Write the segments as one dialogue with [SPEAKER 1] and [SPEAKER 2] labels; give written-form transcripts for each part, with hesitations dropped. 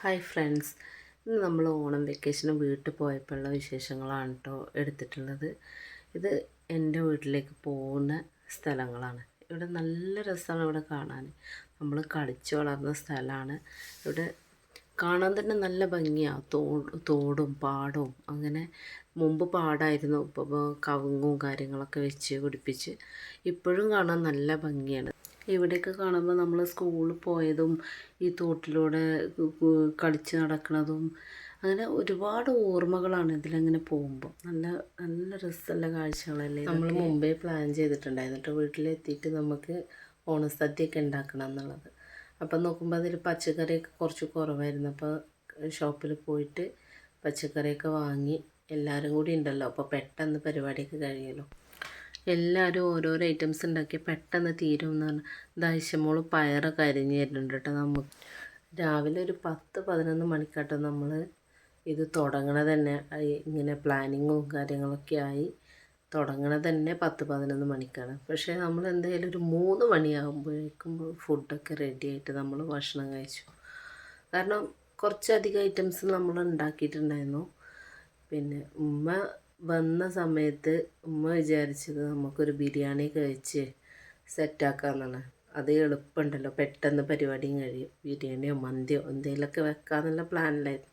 [SPEAKER 1] Hi friends, ഇന്ന് നമ്മൾ ഓണം വെക്കേഷന് വീട്ടിൽ പോയപ്പോഴുള്ള വിശേഷങ്ങളാണ് കേട്ടോ എടുത്തിട്ടുള്ളത്. ഇത് എൻ്റെ വീട്ടിലേക്ക് പോകുന്ന സ്ഥലങ്ങളാണ്. ഇവിടെ നല്ല രസമാണ് ഇവിടെ കാണാൻ. നമ്മൾ കളിച്ച് വളർന്ന സ്ഥലമാണ്. ഇവിടെ കാണാൻ തന്നെ നല്ല ഭംഗിയാണ്. തോടും പാടവും അങ്ങനെ. മുമ്പ് പാടായിരുന്നു, ഇപ്പോൾ കവുങ്ങും കാര്യങ്ങളൊക്കെ വെച്ച് പിടിപ്പിച്ച് ഇപ്പോഴും കാണാൻ നല്ല ഭംഗിയാണ്. ഇവിടെയൊക്കെ കാണുമ്പോൾ നമ്മൾ സ്കൂളിൽ പോയതും ഈ തോട്ടിലൂടെ കളിച്ച് നടക്കുന്നതും അങ്ങനെ ഒരുപാട് ഓർമ്മകളാണ് ഇതിലങ്ങനെ പോകുമ്പോൾ. നല്ല നല്ല രസമുള്ള കാഴ്ചകളല്ലേ. നമ്മൾ മുമ്പേ പ്ലാൻ ചെയ്തിട്ടുണ്ടായിരുന്നു കേട്ടോ വീട്ടിലെത്തിയിട്ട് നമുക്ക് ഓണസദ്യയൊക്കെ ഉണ്ടാക്കണം എന്നുള്ളത്. അപ്പം നോക്കുമ്പോൾ അതിൽ പച്ചക്കറിയൊക്കെ കുറച്ച് കുറവായിരുന്നു. അപ്പോൾ ഷോപ്പിൽ പോയിട്ട് പച്ചക്കറിയൊക്കെ വാങ്ങി. എല്ലാവരും കൂടി ഉണ്ടല്ലോ, അപ്പോൾ പെട്ടെന്ന് പരിപാടിയൊക്കെ കഴിയുമല്ലോ. എല്ലാവരും ഓരോരോ ഐറ്റംസ് ഉണ്ടാക്കി പെട്ടെന്ന് തീരുമെന്ന് പറഞ്ഞാൽ ദാശമോള് പയറൊക്കെ അരിഞ്ഞ് തരുന്നുണ്ട് കേട്ടോ. നമുക്ക് രാവിലെ ഒരു 10-11 മണിക്കാട്ടോ നമ്മൾ ഇത് തുടങ്ങണത് തന്നെ. ഇങ്ങനെ പ്ലാനിങ്ങും കാര്യങ്ങളൊക്കെ ആയി തുടങ്ങണത് തന്നെ 10-11 മണിക്കാണ്. പക്ഷേ നമ്മൾ എന്തായാലും ഒരു 3 മണിയാകുമ്പോഴേക്കും ഫുഡൊക്കെ റെഡി ആയിട്ട് നമ്മൾ ഭക്ഷണം കഴിച്ചു. കാരണം കുറച്ചധികം ഐറ്റംസ് നമ്മൾ ഉണ്ടാക്കിയിട്ടുണ്ടായിരുന്നു. പിന്നെ ഉമ്മ വന്ന സമയത്ത് ഉമ്മ വിചാരിച്ചത് നമുക്കൊരു ബിരിയാണി കഴിച്ച് സെറ്റാക്കാമെന്നാണ്. അത് എളുപ്പമുണ്ടല്ലോ, പെട്ടെന്ന് പരിപാടിയും കഴിയും. ബിരിയാണിയോ മന്തിയോ എന്തെങ്കിലുമൊക്കെ വെക്കാമെന്നുള്ള പ്ലാനിലായിരുന്നു.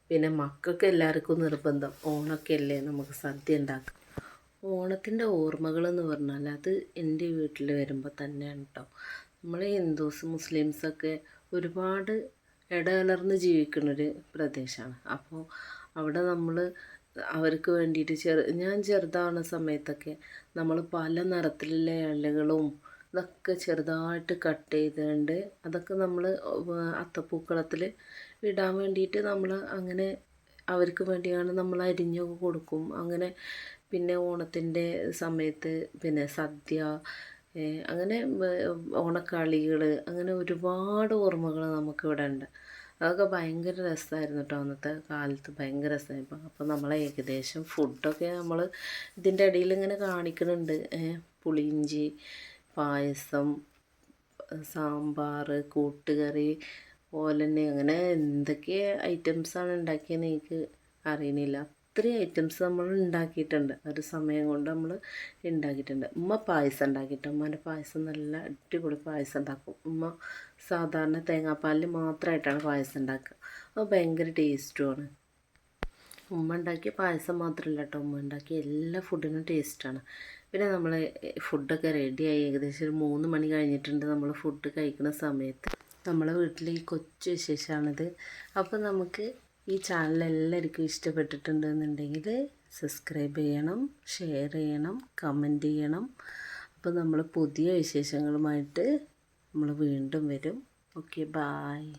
[SPEAKER 1] പിന്നെ മക്കൾക്ക് എല്ലാവർക്കും നിർബന്ധം ഓണമൊക്കെ അല്ലേ, നമുക്ക് സദ്യ ഉണ്ടാക്കാം. ഓണത്തിൻ്റെ ഓർമ്മകളെന്ന് പറഞ്ഞാൽ അത് എൻ്റെ വീട്ടിൽ വരുമ്പോൾ തന്നെയാണ് കേട്ടോ. നമ്മൾ ഹിന്ദുസ് മുസ്ലിംസൊക്കെ ഒരുപാട് ഇടകലർന്ന് ജീവിക്കുന്നൊരു പ്രദേശമാണ്. അപ്പോൾ അവിടെ നമ്മൾ അവർക്ക് വേണ്ടിയിട്ട് ഞാൻ ചെറുതാവുന്ന സമയത്തൊക്കെ നമ്മൾ പല നിറത്തിലുള്ള ഇലകളും ഇതൊക്കെ ചെറുതായിട്ട് കട്ട് ചെയ്തുകൊണ്ട് അതൊക്കെ നമ്മൾ അത്തപ്പൂക്കളത്തിൽ ഇടാൻ വേണ്ടിയിട്ട് നമ്മൾ അങ്ങനെ അവർക്ക് വേണ്ടിയാണ് നമ്മൾ അരിഞ്ഞൊക്കെ കൊടുക്കും. അങ്ങനെ പിന്നെ ഓണത്തിൻ്റെ സമയത്ത് പിന്നെ സദ്യ, അങ്ങനെ ഓണക്കളികൾ, അങ്ങനെ ഒരുപാട് ഓർമ്മകൾ നമുക്കിവിടെ ഉണ്ട്. അതൊക്കെ ഭയങ്കര രസമായിരുന്നു കേട്ടോ. അന്നത്തെ കാലത്ത് ഭയങ്കര രസമായിരുന്നു. അപ്പോൾ നമ്മൾ ഏകദേശം ഫുഡൊക്കെ നമ്മൾ ഇതിൻ്റെ ഇടയിൽ ഇങ്ങനെ കാണിക്കുന്നുണ്ട്. പുളിയിഞ്ചി, പായസം, സാമ്പാർ, കൂട്ടുകറി, ഓലന്, അങ്ങനെ എന്തൊക്കെ ഐറ്റംസാണ് ഉണ്ടാക്കിയെന്ന് എനിക്ക് അറിയണില്ല. അത്രയും ഐറ്റംസ് നമ്മൾ ഉണ്ടാക്കിയിട്ടുണ്ട്. ഒരു സമയം കൊണ്ട് നമ്മൾ ഉണ്ടാക്കിയിട്ടുണ്ട്. ഉമ്മ പായസം ഉണ്ടാക്കിയിട്ട്, ഉമ്മേൻ്റെ പായസം നല്ല അടിപൊളി പായസം ഉണ്ടാക്കും. ഉമ്മ സാധാരണ തേങ്ങാപ്പാലിൽ മാത്രമായിട്ടാണ് പായസം ഉണ്ടാക്കുക. അത് ഭയങ്കര ടേസ്റ്റുമാണ്. ഉമ്മ ഉണ്ടാക്കിയ പായസം മാത്രമല്ല കേട്ടോ, ഉമ്മ ഉണ്ടാക്കിയ എല്ലാ ഫുഡിനും ടേസ്റ്റാണ്. പിന്നെ നമ്മൾ ഫുഡൊക്കെ റെഡിയായി ഏകദേശം ഒരു 3 മണി കഴിഞ്ഞിട്ടുണ്ട്. നമ്മൾ ഫുഡ് കഴിക്കുന്ന സമയത്ത് നമ്മളെ വീട്ടിൽ ഈ കൊച്ചു വിശേഷമാണിത്. അപ്പോൾ നമുക്ക് ഈ ചാനൽ എല്ലാവർക്കും ഇഷ്ടപ്പെട്ടിട്ടുണ്ടെന്നുണ്ടെങ്കിൽ സബ്സ്ക്രൈബ് ചെയ്യണം, ഷെയർ ചെയ്യണം, കമൻറ്റ് ചെയ്യണം. അപ്പോൾ നമ്മൾ പുതിയ വിശേഷങ്ങളുമായിട്ട് നമ്മൾ വീണ്ടും വരും. Okay, bye.